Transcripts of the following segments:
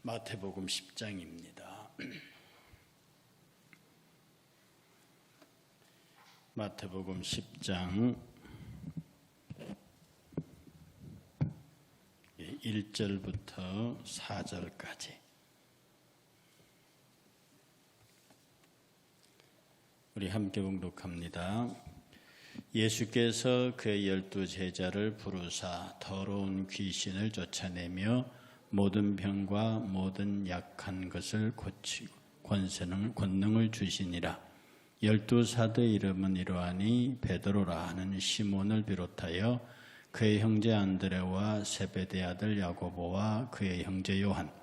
마태복음 10장입니다. 마태복음 10장 1절부터 4절까지 우리 함께 봉독합니다. 예수께서 그의 12 제자를 부르사 더러운 귀신을 쫓아내며 모든 병과 모든 약한 것을 고치고 권능을 주시니라. 12사도의 이름은 이러하니 베드로라 하는 시몬을 비롯하여 그의 형제 안드레와 세베대 아들 야고보와 그의 형제 요한,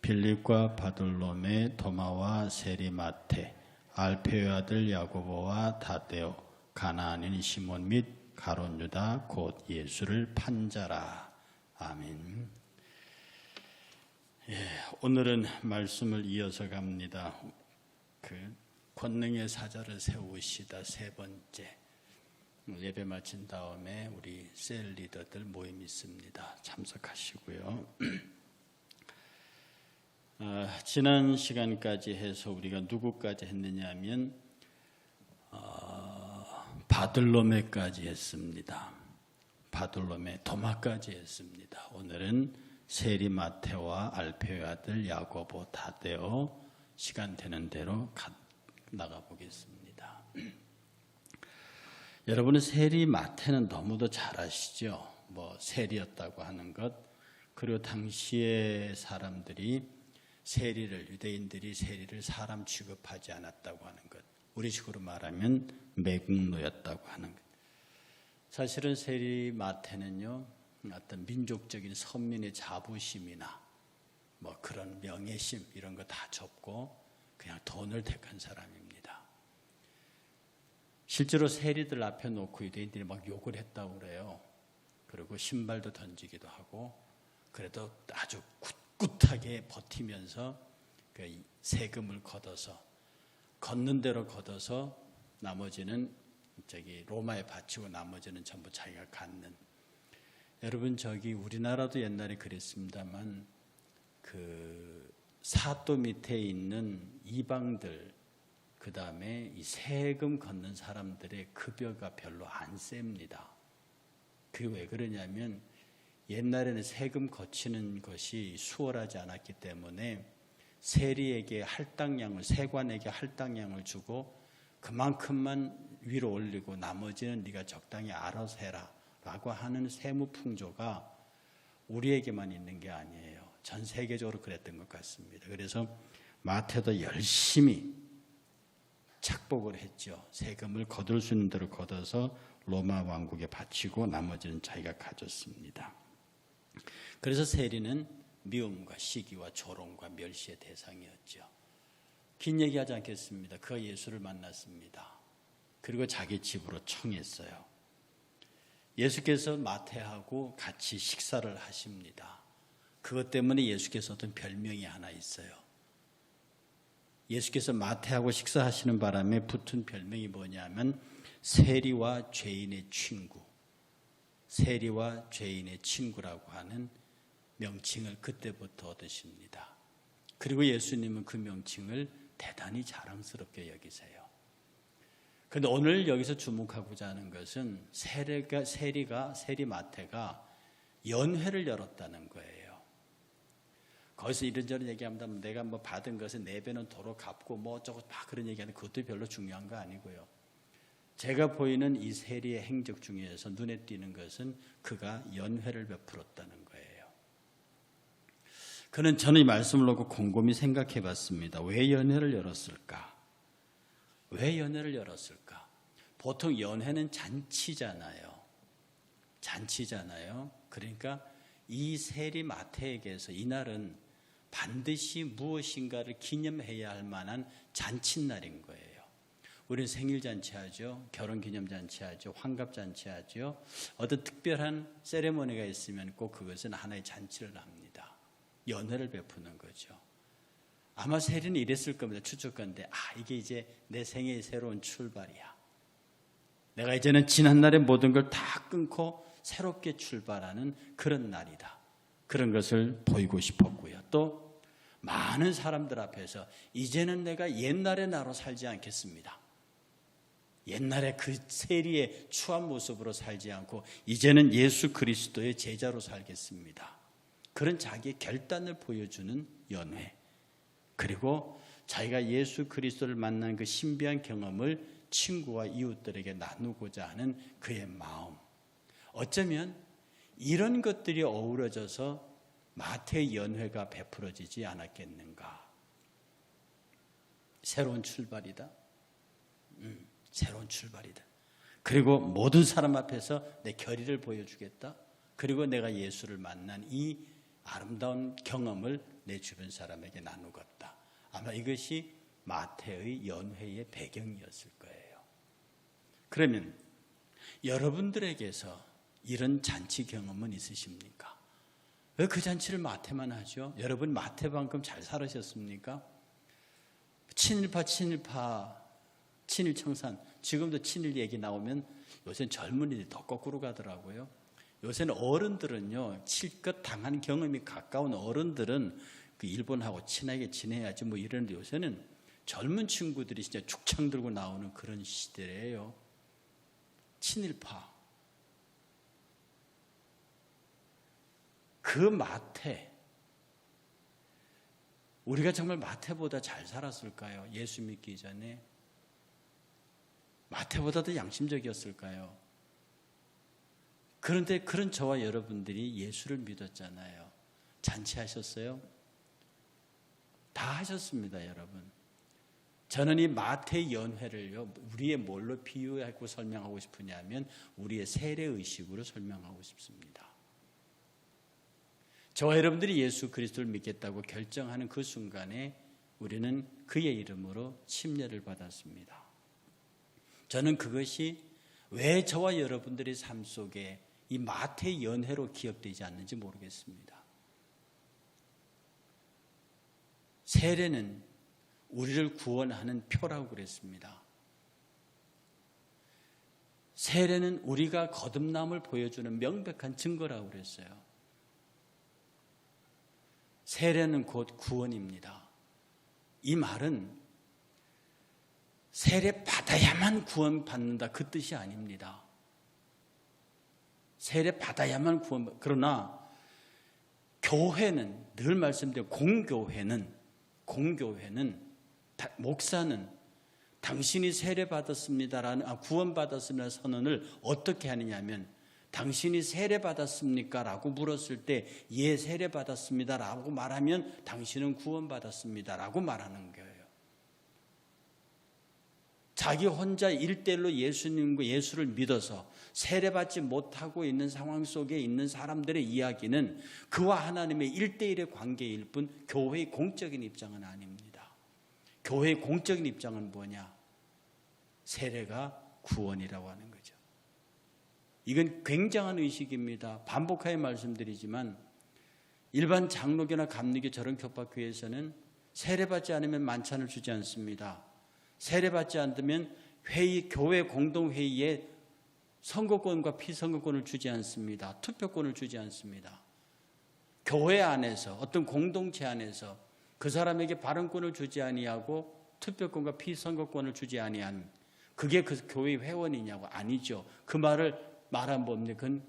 빌립과 바돌로메, 도마와 세리 마테, 알페의 아들 야고보와 다데오, 가나안인 시몬 및 가룟 유다 곧 예수를 판 자라. 아멘. 오늘은 말씀을 이어서 갑니다. 권능의 사자를 세우시다 세 번째. 예배 마친 다음에 우리 셀 리더들 모임 있습니다. 참석하시고요. 지난 시간까지 해서 우리가 누구까지 했느냐 하면 바돌로메까지 했습니다. 바돌로메 도마까지 했습니다. 오늘은 세리 마테와 알페의 아들 야고보 다데오 시간 되는 대로 나가보겠습니다. 여러분은 세리 마테는 너무도 잘 아시죠? 세리였다고 하는 것, 그리고 당시의 사람들이 유대인들이 세리를 사람 취급하지 않았다고 하는 것, 우리식으로 말하면 매국노였다고 하는 것. 사실은 세리 마테는요, 어떤 민족적인 선민의 자부심이나 그런 명예심 이런 거 다 접고 그냥 돈을 택한 사람입니다. 실제로 세리들 앞에 놓고 유대인들이 막 욕을 했다고 그래요. 그리고 신발도 던지기도 하고, 그래도 아주 꿋꿋하게 버티면서 그 세금을 걷어서 걷는 대로 걷어서 나머지는 로마에 바치고 나머지는 전부 자기가 갖는. 여러분, 우리나라도 옛날에 그랬습니다만 그 사도 밑에 있는 이방들, 그 다음에 이 세금 걷는 사람들의 급여가 별로 안 셉니다. 그게 왜 그러냐면 옛날에는 세금 거치는 것이 수월하지 않았기 때문에 세리에게 할당량을, 세관에게 할당량을 주고 그만큼만 위로 올리고 나머지는 네가 적당히 알아서 해라 라고 하는 세무 풍조가 우리에게만 있는 게 아니에요. 전 세계적으로 그랬던 것 같습니다. 그래서 마태도 열심히 착복을 했죠. 세금을 거둘 수 있는 대로 걷어서 로마 왕국에 바치고 나머지는 자기가 가졌습니다. 그래서 세리는 미움과 시기와 조롱과 멸시의 대상이었죠. 긴 얘기하지 않겠습니다. 그가 예수를 만났습니다. 그리고 자기 집으로 청했어요. 예수께서 마태하고 같이 식사를 하십니다. 그것 때문에 예수께서 어떤 별명이 하나 있어요. 예수께서 마태하고 식사하시는 바람에 붙은 별명이 뭐냐면 세리와 죄인의 친구, 세리와 죄인의 친구라고 하는 명칭을 그때부터 얻으십니다. 그리고 예수님은 그 명칭을 대단히 자랑스럽게 여기세요. 그런데 오늘 여기서 주목하고자 하는 것은 세리 마태가 연회를 열었다는 거예요. 거기서 이런저런 얘기합니다. 내가 받은 것을 4배는 도로 갚고 어쩌고 막 그런 얘기하는 그것도 별로 중요한 거 아니고요. 제가 보이는 이 세리의 행적 중에서 눈에 띄는 것은 그가 연회를 베풀었다는 거예요. 저는 이 말씀을 놓고 곰곰이 생각해 봤습니다. 왜 연회를 열었을까? 왜 연회를 열었을까? 보통 연회는 잔치잖아요. 그러니까 이 세리 마태에게서 이날은 반드시 무엇인가를 기념해야 할 만한 잔칫날인 거예요. 우리는 생일잔치 하죠. 결혼기념잔치 하죠. 환갑잔치 하죠. 어떤 특별한 세레모니가 있으면 꼭 그것은 하나의 잔치를 합니다. 연회를 베푸는 거죠. 아마 세리는 이랬을 겁니다. 추측건데 이게 이제 내 생애의 새로운 출발이야. 내가 이제는 지난날의 모든 걸 다 끊고 새롭게 출발하는 그런 날이다. 그런 것을 보이고 싶었고요. 또 많은 사람들 앞에서 이제는 내가 옛날의 나로 살지 않겠습니다. 옛날에 그 세리의 추한 모습으로 살지 않고 이제는 예수 그리스도의 제자로 살겠습니다. 그런 자기의 결단을 보여주는 연회. 그리고 자기가 예수 그리스도를 만난 그 신비한 경험을 친구와 이웃들에게 나누고자 하는 그의 마음. 어쩌면 이런 것들이 어우러져서 마태의 연회가 베풀어지지 않았겠는가. 새로운 출발이다. 새로운 출발이다. 그리고 모든 사람 앞에서 내 결의를 보여주겠다. 그리고 내가 예수를 만난 이 아름다운 경험을 내 주변 사람에게 나누겠다. 아마 이것이 마태의 연회의 배경이었을 거예요. 그러면 여러분들에게서 이런 잔치 경험은 있으십니까? 왜 그 잔치를 마태만 하죠? 여러분 마태만큼 잘 살으셨습니까? 친일파, 친일청산, 지금도 친일 얘기 나오면 요새는 젊은이들이 더 거꾸로 가더라고요. 요새는 어른들은요, 실컷 당한 경험이 가까운 어른들은 그 일본하고 친하게 지내야지 뭐 이러는데 요새는 젊은 친구들이 진짜 죽창 들고 나오는 그런 시대예요. 친일파. 그 마태, 우리가 정말 마태보다 잘 살았을까요? 예수 믿기 전에. 마태보다도 양심적이었을까요? 그런데 그런 저와 여러분들이 예수를 믿었잖아요. 잔치하셨어요? 다 하셨습니다, 여러분. 저는 이 마태 연회를요, 우리의 뭘로 비유하고 설명하고 싶으냐면 우리의 세례의식으로 설명하고 싶습니다. 저와 여러분들이 예수 그리스도를 믿겠다고 결정하는 그 순간에 우리는 그의 이름으로 침례를 받았습니다. 저는 그것이 왜 저와 여러분들의 삶 속에 이 마태 연회로 기억되지 않는지 모르겠습니다. 세례는 우리를 구원하는 표라고 그랬습니다. 세례는 우리가 거듭남을 보여주는 명백한 증거라고 그랬어요. 세례는 곧 구원입니다. 이 말은 세례 받아야만 구원받는다 그 뜻이 아닙니다. 세례 받아야만 그러나 교회는 늘 말씀드린 공교회는 목사는 당신이 세례 받았습니다라는 구원 받았습니다 선언을 어떻게 하느냐면 당신이 세례 받았습니까? 라고 물었을 때 예 세례 받았습니다 라고 말하면 당신은 구원 받았습니다 라고 말하는 거예요. 자기 혼자 1:1로 예수님과 예수를 믿어서 세례받지 못하고 있는 상황 속에 있는 사람들의 이야기는 그와 하나님의 1:1의 관계일 뿐 교회의 공적인 입장은 아닙니다. 교회의 공적인 입장은 뭐냐? 세례가 구원이라고 하는 거죠. 이건 굉장한 의식입니다. 반복하여 말씀드리지만 일반 장로교나 감리교 저런 교파교회에서는 세례받지 않으면 만찬을 주지 않습니다. 세례받지 않으면 교회 공동회의에 선거권과 피선거권을 주지 않습니다. 투표권을 주지 않습니다. 교회 안에서 어떤 공동체 안에서 그 사람에게 발언권을 주지 아니하고 투표권과 피선거권을 주지 아니한 그게 그 교회 회원이냐고 아니죠. 그 말을 말한 법리 그건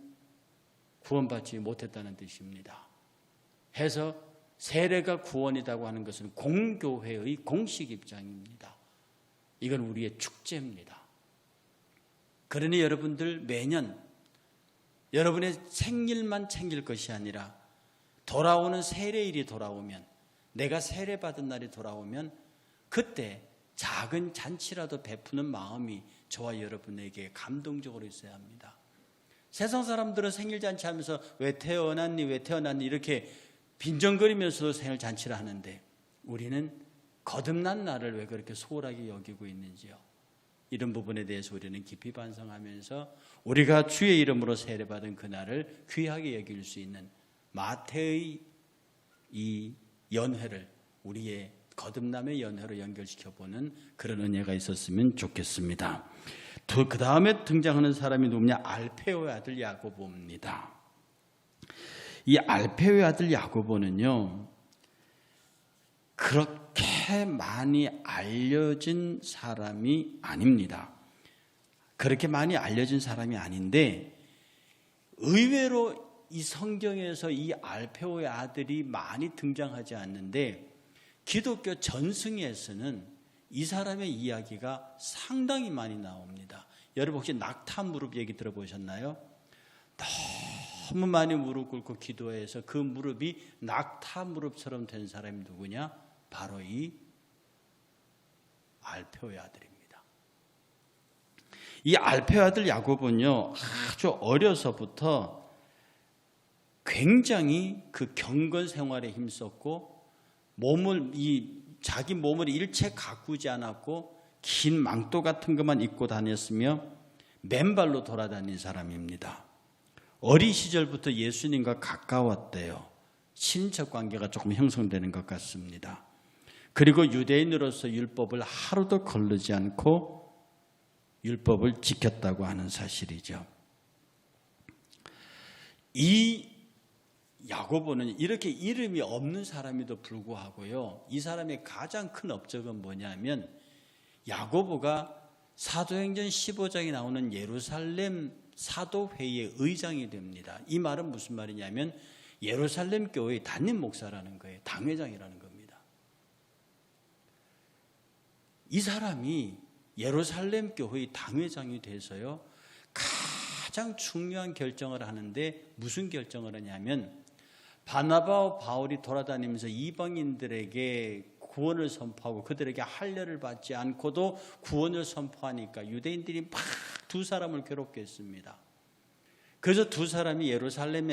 구원받지 못했다는 뜻입니다. 해서 세례가 구원이라고 하는 것은 공교회의 공식 입장입니다. 이건 우리의 축제입니다. 그러니 여러분들 매년 여러분의 생일만 챙길 것이 아니라 돌아오는 세례일이 돌아오면 내가 세례받은 날이 돌아오면 그때 작은 잔치라도 베푸는 마음이 저와 여러분에게 감동적으로 있어야 합니다. 세상 사람들은 생일잔치 하면서 왜 태어났니 이렇게 빈정거리면서도 생일잔치를 하는데 우리는 거듭난 날을 왜 그렇게 소홀하게 여기고 있는지요. 이런 부분에 대해서 우리는 깊이 반성하면서 우리가 주의 이름으로 세례받은 그날을 귀하게 여길 수 있는 마태의 이 연회를 우리의 거듭남의 연회로 연결시켜보는 그런 은혜가 있었으면 좋겠습니다. 그 다음에 등장하는 사람이 누구냐? 알페오의 아들 야고보입니다. 이 알페오의 아들 야고보는요, 그렇게 많이 알려진 사람이 아닙니다. 그렇게 많이 알려진 사람이 아닌데 의외로 이 성경에서 이 알페오의 아들이 많이 등장하지 않는데 기독교 전승에서는 이 사람의 이야기가 상당히 많이 나옵니다. 여러분 혹시 낙타 무릎 얘기 들어보셨나요? 너무 많이 무릎 꿇고 기도해서 그 무릎이 낙타 무릎처럼 된 사람이 누구냐? 바로 이 알페오의 아들입니다. 이 알페오의 아들 야곱은요, 아주 어려서부터 굉장히 그 경건 생활에 힘썼고 자기 몸을 일체 가꾸지 않았고 긴 망토 같은 것만 입고 다녔으며 맨발로 돌아다닌 사람입니다. 어린 시절부터 예수님과 가까웠대요. 친인척 관계가 조금 형성되는 것 같습니다. 그리고 유대인으로서 율법을 하루도 거르지 않고 율법을 지켰다고 하는 사실이죠. 이 야고보는 이렇게 이름이 없는 사람에도 불구하고요, 이 사람의 가장 큰 업적은 뭐냐면 야고보가 사도행전 15장에 나오는 예루살렘 사도회의 의장이 됩니다. 이 말은 무슨 말이냐면 예루살렘 교회의 담임 목사라는 거예요. 당회장이라는 겁니다. 이 사람이 예루살렘 교회의 당회장이 돼서요, 가장 중요한 결정을 하는데 무슨 결정을 하냐면 바나바와 바울이 돌아다니면서 이방인들에게 구원을 선포하고 그들에게 할례를 받지 않고도 구원을 선포하니까 유대인들이 막 두 사람을 괴롭게 했습니다. 그래서 두 사람이 예루살렘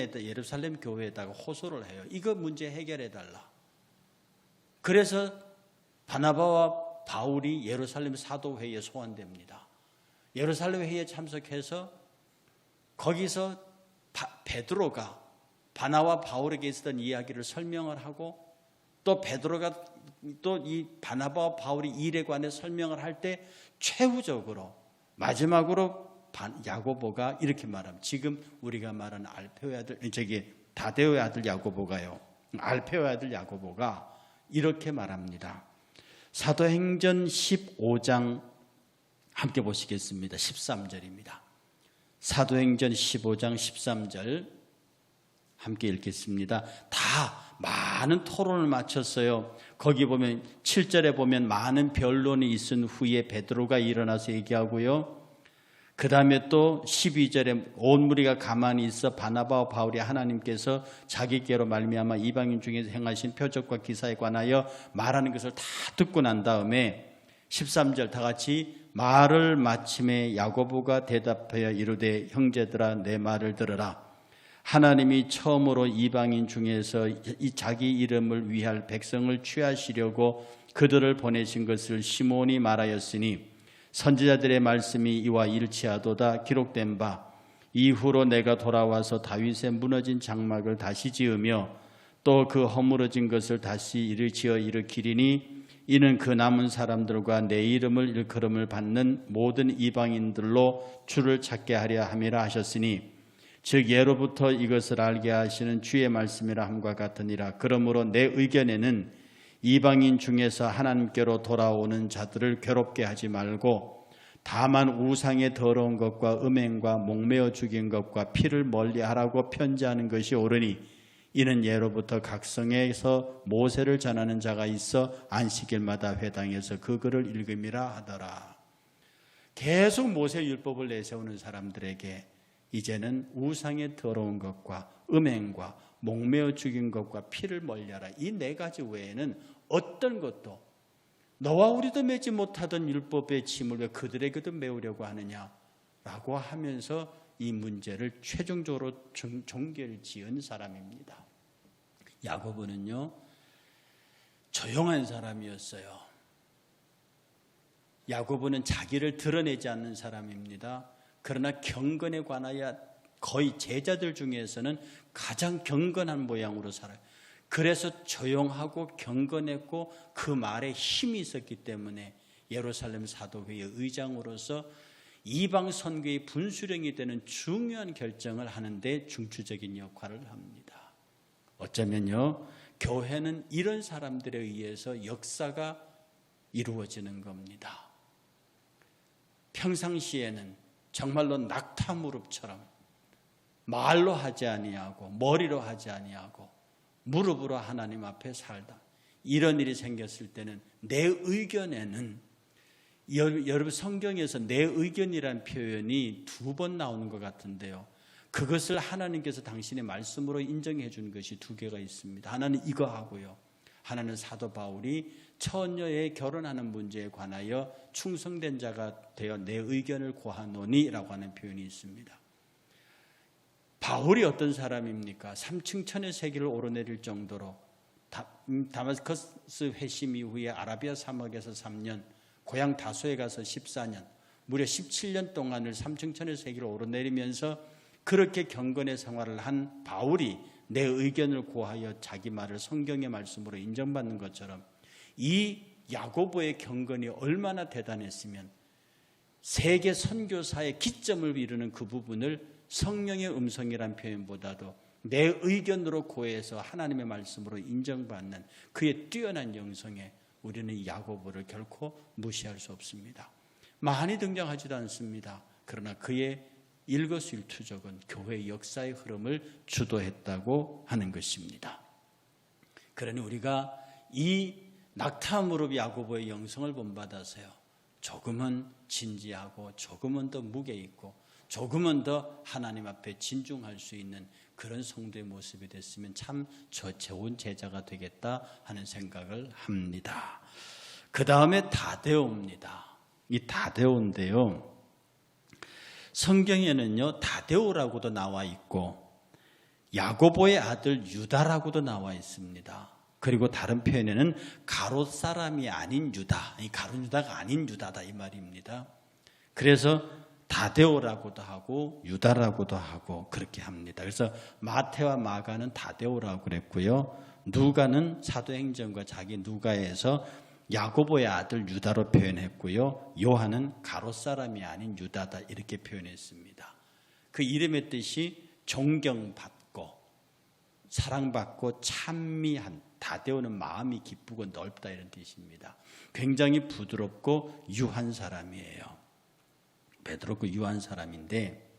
교회에다가 호소를 해요. 이거 문제 해결해달라. 그래서 바나바와 바울이 예루살렘 사도회의에 소환됩니다. 예루살렘 회의에 참석해서 거기서 베드로가 바나와 바울에게 있었던 이야기를 설명을 하고 또 베드로가 또 이 바나바와 바울이 일에 관해 설명을 할 때 최후적으로 마지막으로 야고보가 이렇게 말합니다. 지금 우리가 말하는 알페오의 아들, 다데오의 아들 야고보가요. 알페오의 아들 야고보가 이렇게 말합니다. 사도행전 15장 함께 보시겠습니다. 13절입니다. 사도행전 15장 13절 함께 읽겠습니다. 다 많은 토론을 마쳤어요. 거기 보면 7절에 보면 많은 변론이 있은 후에 베드로가 일어나서 얘기하고요. 그 다음에 또 12절에 온 무리가 가만히 있어 바나바와 바울이 하나님께서 자기께로 말미암아 이방인 중에서 행하신 표적과 기사에 관하여 말하는 것을 다 듣고 난 다음에 13절 다 같이 말을 마침에 야고보가 대답하여 이르되 형제들아 내 말을 들으라. 하나님이 처음으로 이방인 중에서 자기 이름을 위할 백성을 취하시려고 그들을 보내신 것을 시몬이 말하였으니 선지자들의 말씀이 이와 일치하도다. 기록된 바 이후로 내가 돌아와서 다윗의 무너진 장막을 다시 지으며 또 그 허물어진 것을 다시 지어 일으키리니 이는 그 남은 사람들과 내 이름을 일컬음을 받는 모든 이방인들로 주를 찾게 하려 함이라 하셨으니 즉 예로부터 이것을 알게 하시는 주의 말씀이라 함과 같으니라. 그러므로 내 의견에는 이방인 중에서 하나님께로 돌아오는 자들을 괴롭게 하지 말고 다만 우상의 더러운 것과 음행과 목매어 죽인 것과 피를 멀리하라고 편지하는 것이 옳으니 이는 예로부터 각 성에서 모세를 전하는 자가 있어 안식일마다 회당에서 그 글을 읽음이라 하더라. 계속 모세 율법을 내세우는 사람들에게 이제는 우상의 더러운 것과 음행과 목매어 죽인 것과 피를 멀리하라. 이 네 가지 외에는 어떤 것도 너와 우리도 매지 못하던 율법의 짐을 왜 그들에게도 메우려고 하느냐라고 하면서 이 문제를 최종적으로 종결 지은 사람입니다. 야고보는요, 조용한 사람이었어요. 야고보는 자기를 드러내지 않는 사람입니다. 그러나 경건에 관하여 거의 제자들 중에서는 가장 경건한 모양으로 살아요. 그래서 조용하고 경건했고 그 말에 힘이 있었기 때문에 예루살렘 사도회의 의장으로서 이방 선교의 분수령이 되는 중요한 결정을 하는데 중추적인 역할을 합니다. 어쩌면요, 교회는 이런 사람들에 의해서 역사가 이루어지는 겁니다. 평상시에는 정말로 낙타무릎처럼 말로 하지 아니하고 머리로 하지 아니하고 무릎으로 하나님 앞에 살다. 이런 일이 생겼을 때는 내 의견에는, 여러분 성경에서 내 의견이라는 표현이 2번 나오는 것 같은데요. 그것을 하나님께서 당신의 말씀으로 인정해 준 것이 2개가 있습니다. 하나는 이거 하고요. 하나는 사도 바울이 처녀에 결혼하는 문제에 관하여 충성된 자가 되어 내 의견을 고하노니 라고 하는 표현이 있습니다. 바울이 어떤 사람입니까? 3층 천의 세계를 오르내릴 정도로 다마스커스 회심 이후에 아라비아 사막에서 3년, 고향 다소에 가서 14년, 무려 17년 동안을 3층 천의 세계를 오르내리면서 그렇게 경건의 생활을 한 바울이 내 의견을 고하여 자기 말을 성경의 말씀으로 인정받는 것처럼 이 야고보의 경건이 얼마나 대단했으면 세계 선교사의 기점을 이루는 그 부분을 성령의 음성이란 표현보다도 내 의견으로 고해서 하나님의 말씀으로 인정받는 그의 뛰어난 영성에 우리는 이 야고보를 결코 무시할 수 없습니다. 많이 등장하지도 않습니다. 그러나 그의 일거수일투족은 교회의 역사의 흐름을 주도했다고 하는 것입니다. 그러니 우리가 이 낙타무릎 야고보의 영성을 본받아서요, 조금은 진지하고 조금은 더 무게 있고 조금은 더 하나님 앞에 진중할 수 있는 그런 성도의 모습이 됐으면 참 좋은 제자가 되겠다 하는 생각을 합니다. 그 다음에 다데오입니다. 이 다데오인데요, 성경에는요 다데오라고도 나와 있고 야고보의 아들 유다라고도 나와 있습니다. 그리고 다른 표현에는 가롯 사람이 아닌 유다, 가롯 유다가 아닌 유다다 이 말입니다. 그래서 다데오라고도 하고 유다라고도 하고 그렇게 합니다. 그래서 마태와 마가는 다데오라고 그랬고요, 누가는 사도행전과 자기 누가에서 야고보의 아들 유다로 표현했고요, 요한은 가롯 사람이 아닌 유다다 이렇게 표현했습니다. 그 이름의 뜻이 존경받고 사랑받고 찬미한, 다데오는 마음이 기쁘고 넓다 이런 뜻입니다. 굉장히 부드럽고 유한 사람이에요. 부드럽고 유한 사람인데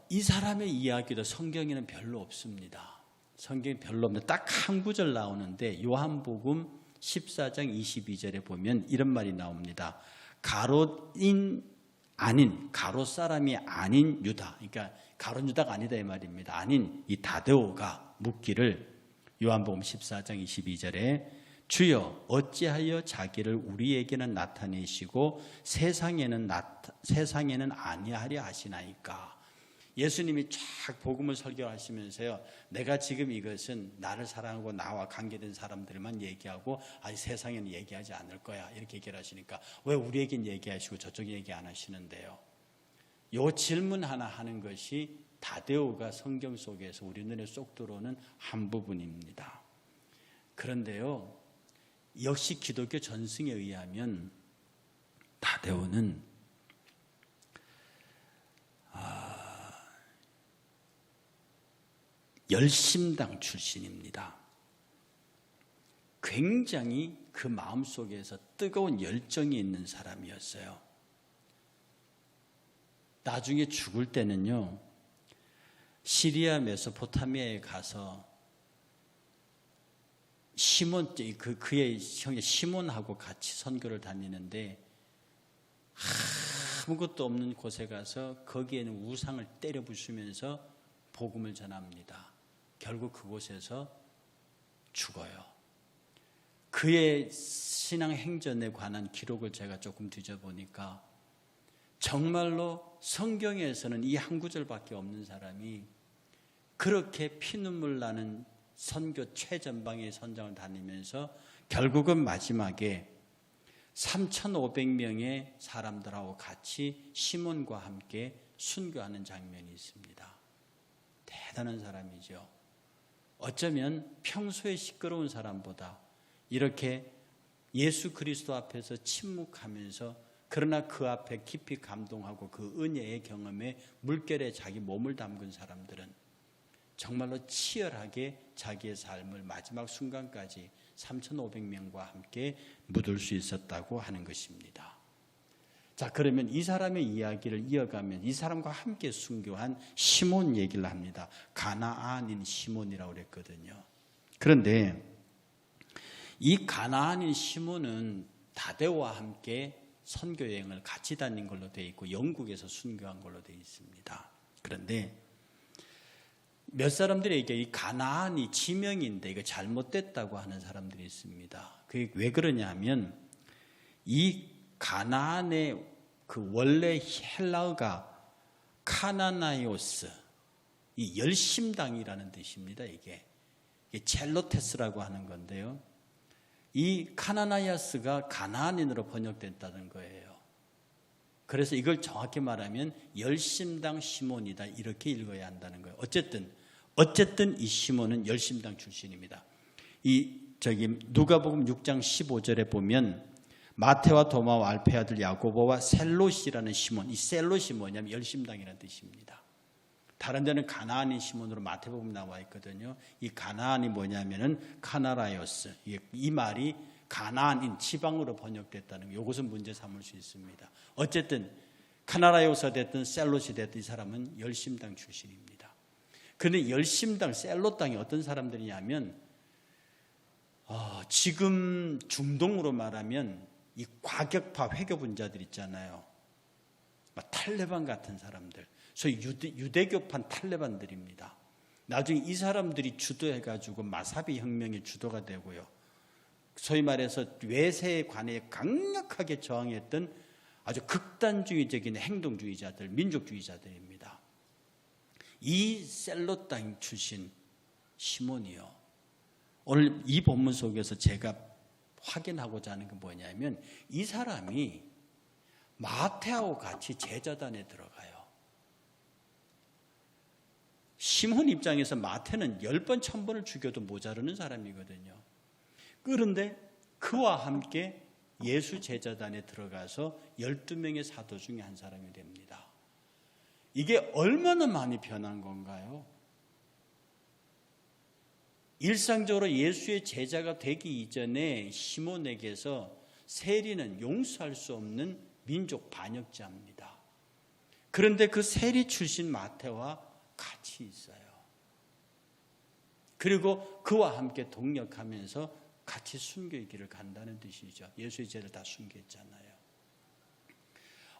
이 사람의 이야기도 성경에는 별로 없습니다. 성경에 별로 없는데 딱 한 구절 나오는데 요한복음 14장 22절에 보면 이런 말이 나옵니다. 가롯인 아닌, 가롯 사람이 아닌 유다, 그러니까 가롯 유다가 아니다 이 말입니다. 아닌 이 다데오가 묻기를, 요한복음 14장 22절에 주여 어찌하여 자기를 우리에게는 나타내시고 세상에는 아니하려 하시나이까. 예수님이 쫙 복음을 설교하시면서요, 내가 지금 이것은 나를 사랑하고 나와 관계된 사람들만 얘기하고 아니 세상에는 얘기하지 않을 거야 이렇게 얘기를 하시니까 왜 우리에겐 얘기하시고 저쪽에 얘기 안 하시는데요. 요 질문 하나 하는 것이 다데오가 성경 속에서 우리 눈에 쏙 들어오는 한 부분입니다. 그런데요, 역시 기독교 전승에 의하면 다데오는 열심당 출신입니다. 굉장히 그 마음속에서 뜨거운 열정이 있는 사람이었어요. 나중에 죽을 때는요, 시리아 메소포타미아에 가서 시몬, 그의 형제 시몬하고 같이 선교를 다니는데 아무것도 없는 곳에 가서 거기에는 우상을 때려 부수면서 복음을 전합니다. 결국 그곳에서 죽어요. 그의 신앙 행전에 관한 기록을 제가 조금 뒤져보니까 정말로 성경에서는 이 한 구절밖에 없는 사람이 그렇게 피눈물 나는 선교 최전방의 선장을 다니면서 결국은 마지막에 3,500명의 사람들하고 같이 시몬과 함께 순교하는 장면이 있습니다. 대단한 사람이죠. 어쩌면 평소에 시끄러운 사람보다 이렇게 예수 그리스도 앞에서 침묵하면서 그러나 그 앞에 깊이 감동하고 그 은혜의 경험에 물결에 자기 몸을 담근 사람들은 정말로 치열하게 자기의 삶을 마지막 순간까지 3,500명과 함께 묻을 수 있었다고 하는 것입니다. 자, 그러면 이 사람의 이야기를 이어가면 이 사람과 함께 순교한 시몬 얘기를 합니다. 가나안인 시몬이라고 그랬거든요. 그런데 이 가나안인 시몬은 다데오와 함께 선교 여행을 같이 다닌 걸로 되어 있고 영국에서 순교한 걸로 되어 있습니다. 그런데 몇 사람들에게 이 가나안이 지명인데 이거 잘못됐다고 하는 사람들이 있습니다. 그게 왜 그러냐 하면 이 가나안의 그 원래 헬라어가 카나나이오스, 이 열심당이라는 뜻입니다. 이게 첼로테스라고 하는 건데요. 이 카나나이아스가 가나안인으로 번역됐다는 거예요. 그래서 이걸 정확히 말하면 열심당 시몬이다 이렇게 읽어야 한다는 거예요. 어쨌든 이 시몬은 열심당 출신입니다. 누가복음 6장 15절에 보면 마테와 도마와 알페 아들 야고보와 셀롯이라는 시몬, 이 셀롯이 뭐냐면 열심당이라는 뜻입니다. 다른 데는 가나안인 시몬으로 마태복음 나와 있거든요. 이 가나안이 뭐냐면은 카나라이오스, 이 말이 가나안인 지방으로 번역됐다는 거. 이것은 문제 삼을 수 있습니다. 어쨌든 카나라이오스가 됐든 셀롯이 됐든 이 사람은 열심당 출신입니다. 그런데 열심당, 셀롯 당이 어떤 사람들이냐면 지금 중동으로 말하면 이 과격파 회교분자들 있잖아요. 탈레반 같은 사람들, 소위 유대교판 탈레반들입니다. 나중에 이 사람들이 주도해가지고 마사비 혁명의 주도가 되고요. 소위 말해서 외세에 관해 강력하게 저항했던 아주 극단주의적인 행동주의자들, 민족주의자들입니다. 이 셀롯 당 출신 시몬이요. 오늘 이 본문 속에서 제가 확인하고자 하는 게 뭐냐면 이 사람이 마태하고 같이 제자단에 들어가요. 시몬 입장에서 마태는 10번, 1000번을 죽여도 모자르는 사람이거든요. 그런데 그와 함께 예수 제자단에 들어가서 12명의 사도 중에 한 사람이 됩니다. 이게 얼마나 많이 변한 건가요? 일상적으로 예수의 제자가 되기 이전에 시몬에게서 세리는 용서할 수 없는 민족 반역자입니다. 그런데 그 세리 출신 마태와 같이 있어요. 그리고 그와 함께 동역하면서 같이 순교의 길을 간다는 뜻이죠. 예수의 죄를 다 순교했잖아요.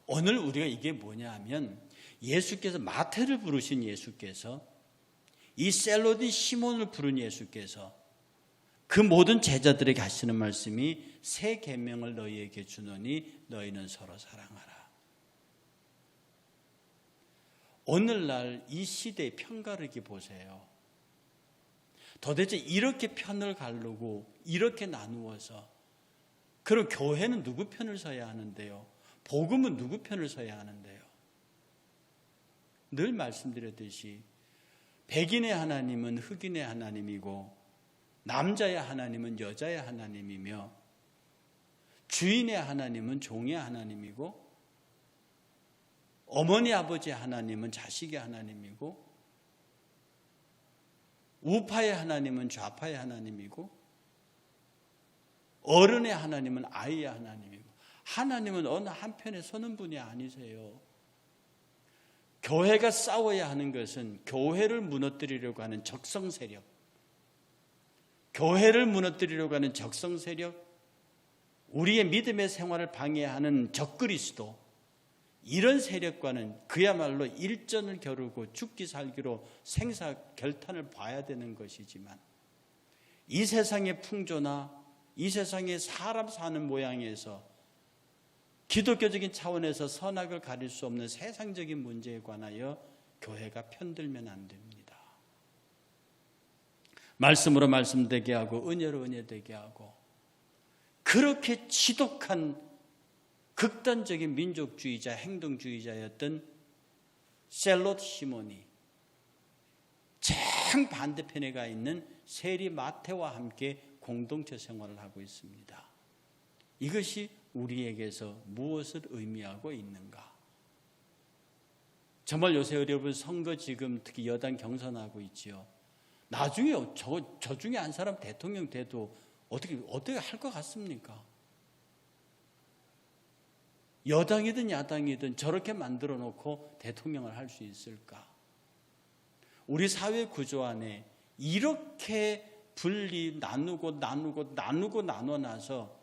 오늘 우리가 이게 뭐냐 하면 예수께서 마태를 부르신 예수께서 이 셀롯인 시몬을 부른 예수께서 그 모든 제자들에게 하시는 말씀이 새 계명을 너희에게 주노니 너희는 서로 사랑하라. 오늘날 이 시대의 편가르기 보세요. 도대체 이렇게 편을 가르고 이렇게 나누어서 그럼 교회는 누구 편을 서야 하는데요? 복음은 누구 편을 서야 하는데요? 늘 말씀드렸듯이 백인의 하나님은 흑인의 하나님이고 남자의 하나님은 여자의 하나님이며 주인의 하나님은 종의 하나님이고 어머니 아버지의 하나님은 자식의 하나님이고 우파의 하나님은 좌파의 하나님이고 어른의 하나님은 아이의 하나님이고 하나님은 어느 한편에 서는 분이 아니세요. 교회가 싸워야 하는 것은 교회를 무너뜨리려고 하는 적성 세력, 교회를 무너뜨리려고 하는 적성 세력, 우리의 믿음의 생활을 방해하는 적그리스도, 이런 세력과는 그야말로 일전을 겨루고 죽기 살기로 생사결탄을 봐야 되는 것이지만 이 세상의 풍조나 이 세상의 사람 사는 모양에서 기독교적인 차원에서 선악을 가릴 수 없는 세상적인 문제에 관하여 교회가 편들면 안 됩니다. 말씀으로 말씀되게 하고 은혜로 은혜되게 하고 그렇게 지독한 극단적인 민족주의자, 행동주의자였던 셀롯 시몬이 정반대편에 가 있는 세리 마태와 함께 공동체 생활을 하고 있습니다. 이것이 우리에게서 무엇을 의미하고 있는가? 정말 요새 여러분 선거 지금 특히 여당 경선하고 있지요. 나중에 저 중에 한 사람 대통령 돼도 어떻게 할 것 같습니까? 여당이든 야당이든 저렇게 만들어 놓고 대통령을 할 수 있을까? 우리 사회 구조 안에 이렇게 나눠놔서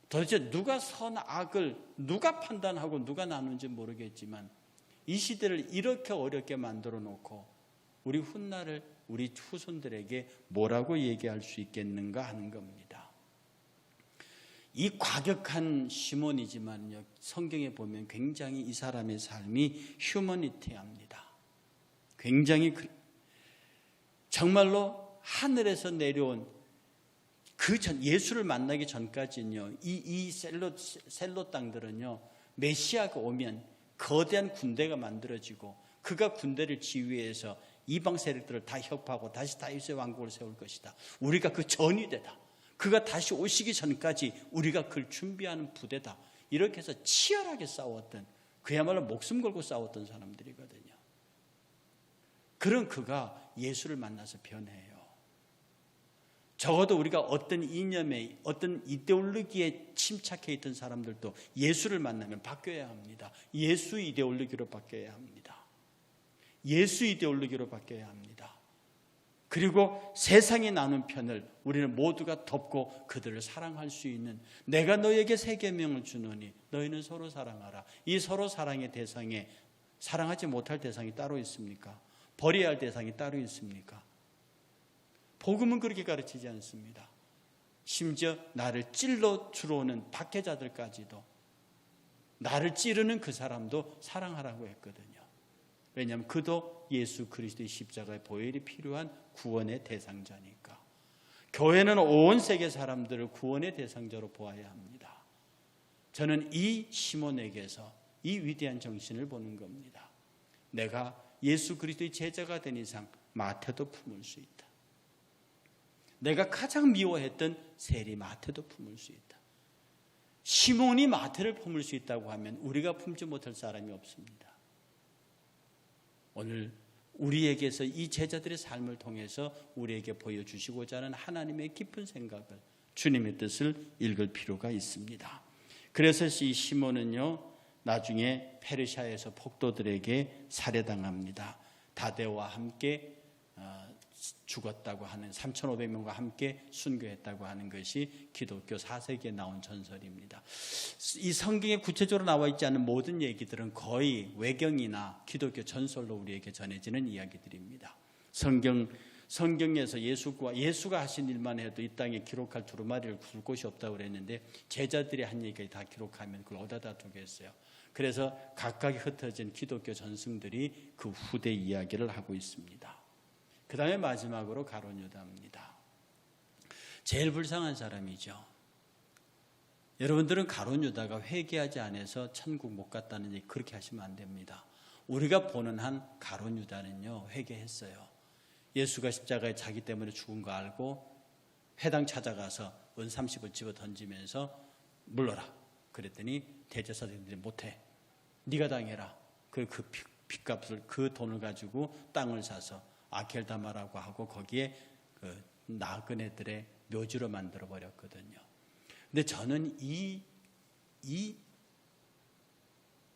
도대체 누가 선악을 누가 판단하고 누가 나누는지 모르겠지만 이 시대를 이렇게 어렵게 만들어 놓고 우리 훗날을 우리 후손들에게 뭐라고 얘기할 수 있겠는가 하는 겁니다. 이 과격한 시몬이지만요, 성경에 보면 굉장히 이 사람의 삶이 휴머니티합니다. 굉장히 정말로 하늘에서 내려온 예수를 만나기 전까지는요, 이 셀로 땅들은요, 메시아가 오면 거대한 군대가 만들어지고 그가 군대를 지휘해서 이방 세력들을 다 협파하고 다시 다윗의 왕국을 세울 것이다. 우리가 그 전위대다. 그가 다시 오시기 전까지 우리가 그를 준비하는 부대다. 이렇게 해서 치열하게 싸웠던, 그야말로 목숨 걸고 싸웠던 사람들이거든요. 그런 그가 예수를 만나서 변해요. 적어도 우리가 어떤 이념에, 어떤 이데올로기에 침착해 있던 사람들도 예수를 만나면 바뀌어야 합니다. 예수 이데올로기로 바뀌어야 합니다. 예수 이데올로기로 바뀌어야 합니다. 그리고 세상이 나눈 편을 우리는 모두가 덮고 그들을 사랑할 수 있는, 내가 너에게 새 계명을 주노니 너희는 서로 사랑하라. 이 서로 사랑의 대상에 사랑하지 못할 대상이 따로 있습니까? 버려야 할 대상이 따로 있습니까? 복음은 그렇게 가르치지 않습니다. 심지어 나를 찔러 들어오는 박해자들까지도, 나를 찌르는 그 사람도 사랑하라고 했거든요. 왜냐하면 그도 예수 그리스도의 십자가의 보혈이 필요한 구원의 대상자니까. 교회는 온 세계 사람들을 구원의 대상자로 보아야 합니다. 저는 이 시몬에게서 이 위대한 정신을 보는 겁니다. 내가 예수 그리스도의 제자가 된 이상 마태도 품을 수 있다. 내가 가장 미워했던 세리 마태도 품을 수 있다. 시몬이 마태를 품을 수 있다고 하면 우리가 품지 못할 사람이 없습니다. 오늘 우리에게서 이 제자들의 삶을 통해서 우리에게 보여주시고자 하는 하나님의 깊은 생각을, 주님의 뜻을 읽을 필요가 있습니다. 그래서 이 시몬은요, 나중에 페르시아에서 폭도들에게 살해당합니다. 다데오와 함께 죽었다고 하는, 3,500명과 함께 순교했다고 하는 것이 기독교 4세기에 나온 전설입니다. 이 성경에 구체적으로 나와 있지 않은 모든 얘기들은 거의 외경이나 기독교 전설로 우리에게 전해지는 이야기들입니다. 성경에서 예수가 하신 일만 해도 이 땅에 기록할 두루마리를 굴 곳이 없다고 그랬는데, 제자들이 한 얘기 다 기록하면 그걸 어디다 두겠어요. 그래서 각각이 흩어진 기독교 전승들이 그 후대 이야기를 하고 있습니다. 그 다음에 마지막으로 가룟 유다입니다. 제일 불쌍한 사람이죠. 여러분들은 가룟 유다가 회개하지 않아서 천국 못 갔다는 얘기 그렇게 하시면 안 됩니다. 우리가 보는 한 가룟 유다는요, 회개했어요. 예수가 십자가에 자기 때문에 죽은 거 알고 회당 찾아가서 은 30을 집어 던지면서 물러라 그랬더니 대제사장들이 못해, 네가 당해라. 그 빚값을, 그 돈을 가지고 땅을 사서 아켈다마라고 하고 거기에 그 나그네들의 묘지로 만들어 버렸거든요. 근데 저는 이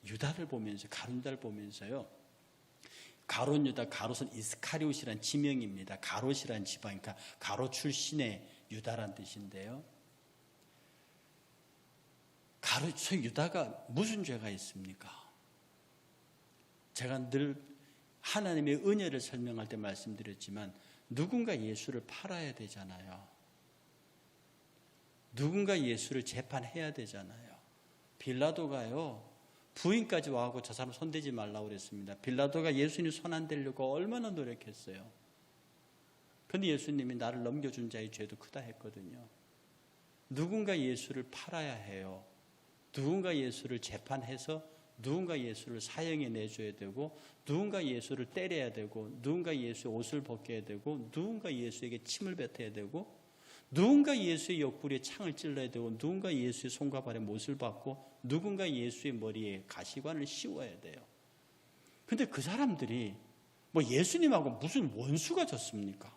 유다를 보면서, 가룟 유다를 보면서요, 가룟 유다, 가롯은 이스카리옷이란 지명입니다. 가롯이란 지방, 그러니까 가롯 출신의 유다란 뜻인데요. 유다가 무슨 죄가 있습니까? 제가 늘 하나님의 은혜를 설명할 때 말씀드렸지만, 누군가 예수를 팔아야 되잖아요. 누군가 예수를 재판해야 되잖아요. 빌라도가요, 부인까지 와서 저 사람 손대지 말라고 그랬습니다. 빌라도가 예수님 손 안 대려고 얼마나 노력했어요. 그런데 예수님이 나를 넘겨준 자의 죄도 크다 했거든요. 누군가 예수를 팔아야 해요. 누군가 예수를 재판해서 누군가 예수를 사형에 내줘야 되고, 누군가 예수를 때려야 되고, 누군가 예수의 옷을 벗겨야 되고, 누군가 예수에게 침을 뱉어야 되고, 누군가 예수의 옆구리에 창을 찔러야 되고, 누군가 예수의 손과 발에 못을 박고, 누군가 예수의 머리에 가시관을 씌워야 돼요. 근데 그 사람들이 뭐 예수님하고 무슨 원수가 졌습니까?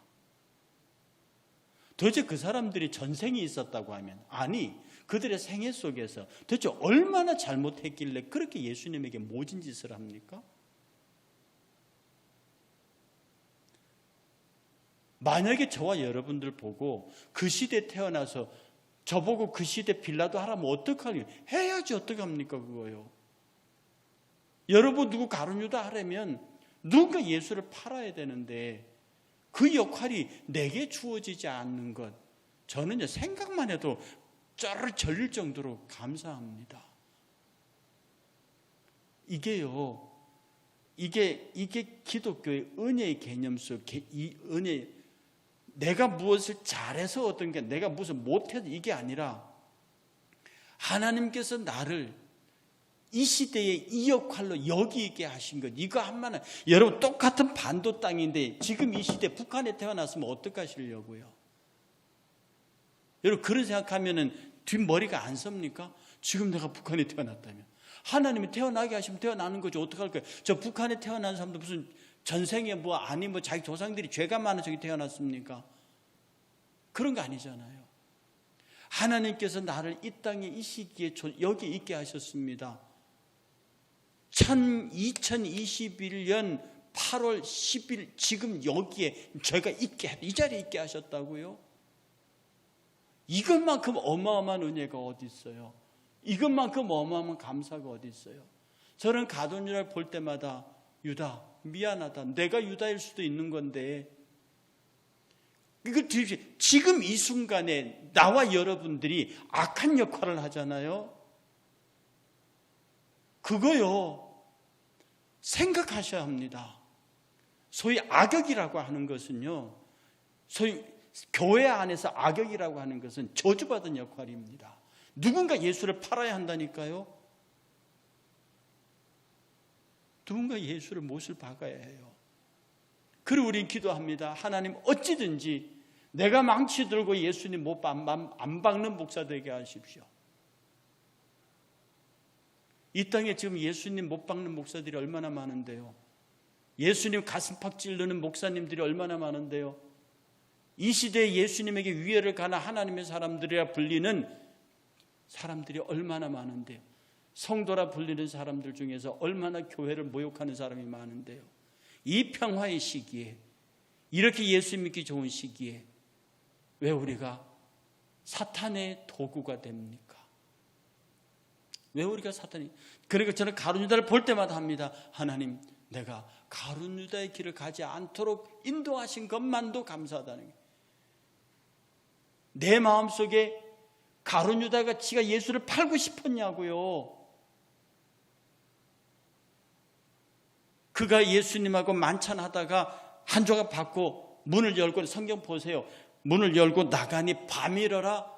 도대체 그 사람들이 전생이 있었다고 하면, 아니, 그들의 생애 속에서 도대체 얼마나 잘못했길래 그렇게 예수님에게 모진 짓을 합니까? 만약에 저와 여러분들 보고 그 시대에 태어나서 저보고 그 시대 빌라도 하라면 어떡하냐? 해야지, 어떡합니까 그거요. 여러분 누구 가룟유다 하려면 누군가 예수를 팔아야 되는데 그 역할이 내게 주어지지 않는 것, 저는요 생각만 해도 쩔을 절릴 정도로 감사합니다. 이게요, 이게 기독교의 은혜의 개념 속 이 은혜, 내가 무엇을 잘해서 얻은 게, 내가 무슨 못해서 이게 아니라 하나님께서 나를 이 시대에 이 역할로 여기 있게 하신 것, 이거 한마는, 여러분 똑같은 반도 땅인데 지금 이 시대 북한에 태어났으면 어떡하시려고요? 여러분 그런 생각하면은 뒷머리가 안 섭니까? 지금 내가 북한에 태어났다면 하나님이 태어나게 하시면 태어나는 거죠. 어떡할 거예요? 저 북한에 태어난 사람도 무슨 전생에 뭐 아니 뭐 자기 조상들이 죄가 많아 저기 태어났습니까? 그런 거 아니잖아요. 하나님께서 나를 이 땅에 이 시기에 여기 있게 하셨습니다. 2021년 8월 10일 지금 여기에 제가 있게, 이 자리에 있게 하셨다고요? 이것만큼 어마어마한 은혜가 어디 있어요? 이것만큼 어마어마한 감사가 어디 있어요? 저는 가룟유다를 볼 때마다 유다 미안하다, 내가 유다일 수도 있는 건데, 이거 지금 이 순간에 나와 여러분들이 악한 역할을 하잖아요. 그거요 생각하셔야 합니다. 소위 악역이라고 하는 것은요, 소위 교회 안에서 악역이라고 하는 것은 저주받은 역할입니다. 누군가 예수를 팔아야 한다니까요. 누군가 예수를 못을 박아야 해요. 그리고 우린 기도합니다. 하나님 어찌든지 내가 망치 들고 예수님 못 안 박는 목사 되게 하십시오. 이 땅에 지금 예수님 못 박는 목사들이 얼마나 많은데요. 예수님 가슴팍 찌르는 목사님들이 얼마나 많은데요. 이 시대에 예수님에게 위해를 가나 하나님의 사람들이라 불리는 사람들이 얼마나 많은데요. 성도라 불리는 사람들 중에서 얼마나 교회를 모욕하는 사람이 많은데요. 이 평화의 시기에, 이렇게 예수 믿기 좋은 시기에 왜 우리가 사탄의 도구가 됩니까? 왜 우리가 사탄이? 그러니까 저는 가룟유다를 볼 때마다 합니다. 하나님, 내가 가룟유다의 길을 가지 않도록 인도하신 것만도 감사하다는 게, 내 마음속에 가룟유다가 지가 예수를 팔고 싶었냐고요. 그가 예수님하고 만찬하다가 한 조각 받고 문을 열고, 성경 보세요, 문을 열고 나가니 밤이러라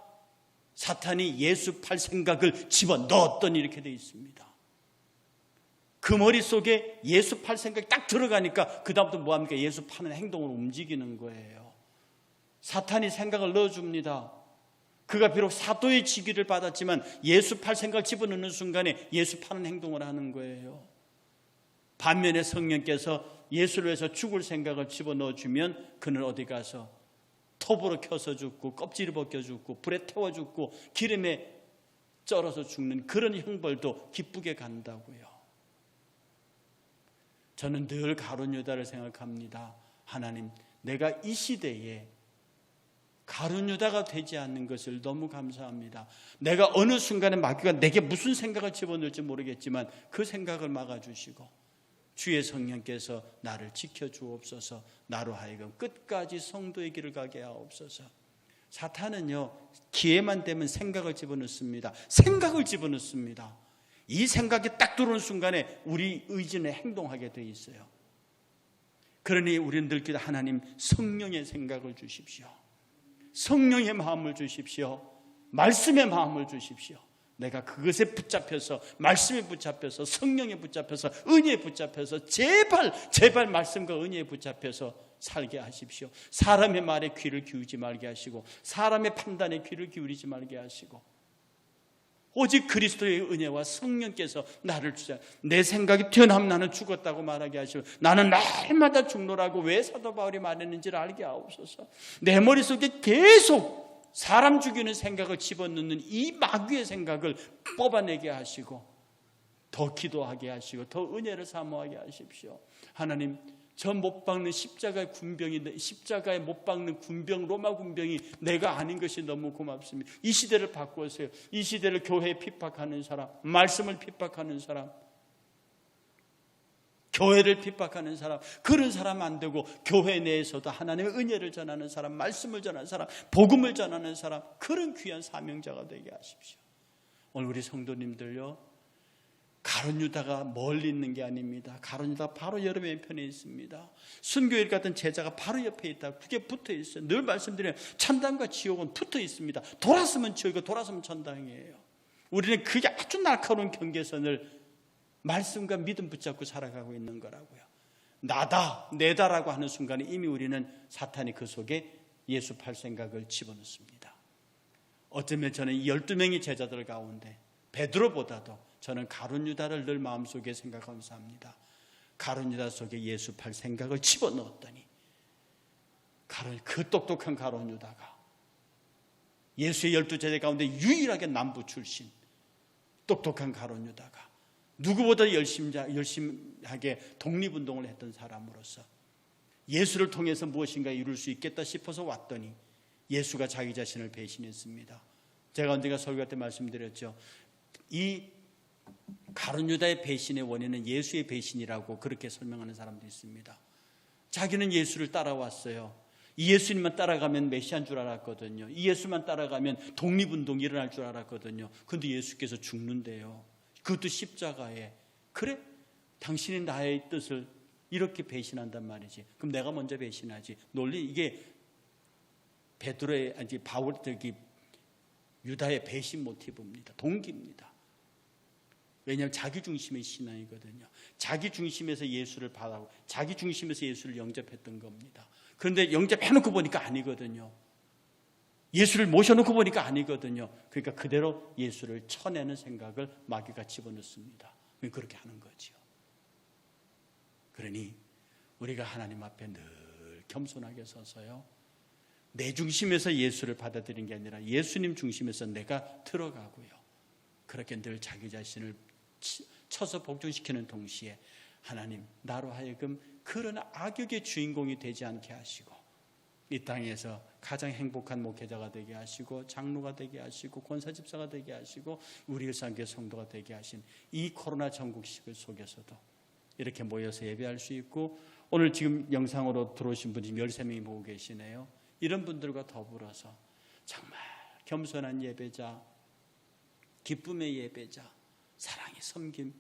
사탄이 예수 팔 생각을 집어넣었더니 이렇게 되어 있습니다. 그 머릿속에 예수 팔 생각이 딱 들어가니까 그 다음부터 뭐합니까? 예수 파는 행동으로 움직이는 거예요. 사탄이 생각을 넣어줍니다. 그가 비록 사도의 직위를 받았지만 예수 팔 생각을 집어넣는 순간에 예수 파는 행동을 하는 거예요. 반면에 성령께서 예수를 위해서 죽을 생각을 집어넣어주면 그는 어디 가서 톱으로 켜서 죽고 껍질을 벗겨 죽고 불에 태워 죽고 기름에 쩔어서 죽는 그런 형벌도 기쁘게 간다고요. 저는 늘 가룟유다를 생각합니다. 하나님, 내가 이 시대에 가룟유다가 되지 않는 것을 너무 감사합니다. 내가 어느 순간에 마귀가 내게 무슨 생각을 집어넣을지 모르겠지만 그 생각을 막아주시고 주의 성령께서 나를 지켜주옵소서. 나로 하여금 끝까지 성도의 길을 가게 하옵소서. 사탄은요, 기회만 되면 생각을 집어넣습니다. 생각을 집어넣습니다. 이 생각이 딱 들어오는 순간에 우리 의지는 행동하게 돼 있어요. 그러니 우리는 늘 기도, 하나님 성령의 생각을 주십시오. 성령의 마음을 주십시오. 말씀의 마음을 주십시오. 내가 그것에 붙잡혀서, 말씀에 붙잡혀서, 성령에 붙잡혀서, 은혜에 붙잡혀서 제발 말씀과 은혜에 붙잡혀서 살게 하십시오. 사람의 말에 귀를 기울이지 말게 하시고 사람의 판단에 귀를 기울이지 말게 하시고 오직 그리스도의 은혜와 성령께서 나를 주자. 내 생각이 튀어나오면 나는 죽었다고 말하게 하시고 나는 날마다 죽노라고 왜 사도 바울이 말했는지를 알게 하옵소서. 내 머릿속에 계속 사람 죽이는 생각을 집어넣는 이 마귀의 생각을 뽑아내게 하시고 더 기도하게 하시고 더 은혜를 사모하게 하십시오. 하나님, 저 못 박는 십자가의 군병이, 십자가에 못 박는 군병, 로마 군병이 내가 아닌 것이 너무 고맙습니다. 이 시대를 바꾸세요. 이 시대를 교회에 핍박하는 사람, 말씀을 핍박하는 사람, 교회를 핍박하는 사람, 그런 사람 안 되고 교회 내에서도 하나님의 은혜를 전하는 사람, 말씀을 전하는 사람, 복음을 전하는 사람, 그런 귀한 사명자가 되게 하십시오. 오늘 우리 성도님들요, 가룟 유다가 멀리 있는 게 아닙니다. 가룟 유다 바로 여러분 왼편에 있습니다. 순교일 같은 제자가 바로 옆에 있다. 그게 붙어 있어요. 늘 말씀드려요. 천당과 지옥은 붙어 있습니다. 돌았으면 지옥이고 돌았으면 천당이에요. 우리는 그게 아주 날카로운 경계선을 말씀과 믿음 붙잡고 살아가고 있는 거라고요. 나다, 내다라고 하는 순간에 이미 우리는 사탄이 그 속에 예수 팔 생각을 집어넣습니다. 어쩌면 저는 이 12명의 제자들 가운데 베드로보다도 저는 가룟 유다를 늘 마음속에 생각하면서 합니다. 가룟 유다 속에 예수 팔 생각을 집어넣었더니 그 똑똑한 가룟 유다가 예수의 12제자 가운데 유일하게 남부 출신 똑똑한 가룟 유다가 누구보다 열심하게 독립운동을 했던 사람으로서 예수를 통해서 무엇인가 이룰 수 있겠다 싶어서 왔더니 예수가 자기 자신을 배신했습니다. 제가 언젠가 설교 때 말씀드렸죠. 이 가룟 유다의 배신의 원인은 예수의 배신이라고 그렇게 설명하는 사람도 있습니다. 자기는 예수를 따라왔어요. 이 예수님만 따라가면 메시아인 줄 알았거든요. 이 예수만 따라가면 독립운동이 일어날 줄 알았거든요. 그런데 예수께서 죽는데요. 그것도 십자가에. 그래? 당신이 나의 뜻을 이렇게 배신한단 말이지. 그럼 내가 먼저 배신하지. 논리, 이게 베드로의, 유다의 배신 모티브입니다. 동기입니다. 왜냐하면 자기 중심의 신앙이거든요. 자기 중심에서 예수를 바라고 자기 중심에서 예수를 영접했던 겁니다. 그런데 영접해놓고 보니까 아니거든요. 예수를 모셔놓고 보니까 아니거든요. 그러니까 그대로 예수를 쳐내는 생각을 마귀가 집어넣습니다. 그렇게 하는 거죠. 그러니 우리가 하나님 앞에 늘 겸손하게 서서요, 내 중심에서 예수를 받아들이는 게 아니라 예수님 중심에서 내가 들어가고요, 그렇게 늘 자기 자신을 쳐서 복종시키는 동시에 하나님, 나로 하여금 그런 악역의 주인공이 되지 않게 하시고 이 땅에서 가장 행복한 목회자가 되게 하시고 장로가 되게 하시고 권사집사가 되게 하시고 우리 일상교회 성도가 되게 하신 이 코로나 전국 시대 속에서도 이렇게 모여서 예배할 수 있고, 오늘 지금 영상으로 들어오신 분이 13명이 보고 계시네요. 이런 분들과 더불어서 정말 겸손한 예배자, 기쁨의 예배자, 사랑의 섬김,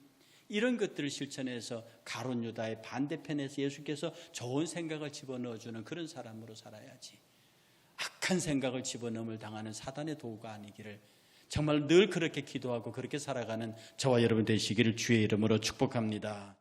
이런 것들을 실천해서 가룟 유다의 반대편에서 예수께서 좋은 생각을 집어넣어주는 그런 사람으로 살아야지, 악한 생각을 집어넣음을 당하는 사단의 도구가 아니기를 정말 늘 그렇게 기도하고 그렇게 살아가는 저와 여러분 되시기를 주의 이름으로 축복합니다.